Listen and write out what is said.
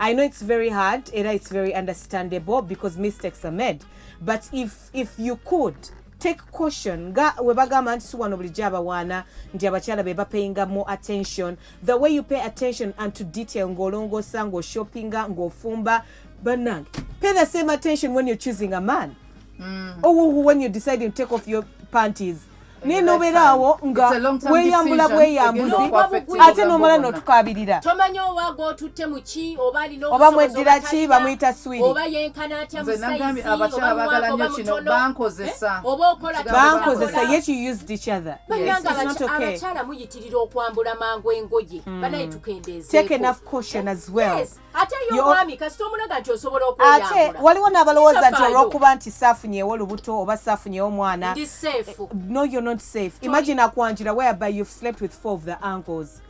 I know it's very hard, and it's very understandable because mistakes are made. But if you could take caution, webagamba nti suwano bulijjo abawaana nti abakyala be bapayinga more attention, the way you pay attention and to detail ng'olongoosa ng'oshoppinga ng'ofumba bannange, pay the same attention when you're choosing a man or when you're deciding to take off your panties. Nenoberawo nga weyambula bweyambuzi ate nomala notukabirira tomanyi owago otutte muki oba mweddira ki bamuyita swiri oba yenkana atya musaizi abakyala bagala nnyo kino bankozesa yet you used each other. Yes, it's not okay. Abakyala muyitirira okwambula mangu engoye banaye tukendeeze take enough caution as well. Yes, ate y'omwami kasita omulaga nti osobola okweyambula ate waliwo n'abalowooza nti olw'okuba nti saafunyeewo olubuto oba saafunyeewo omwana ndi safe. No, you're not safe. Imagine a Kwanjira whereby you've slept with 4 of the uncles.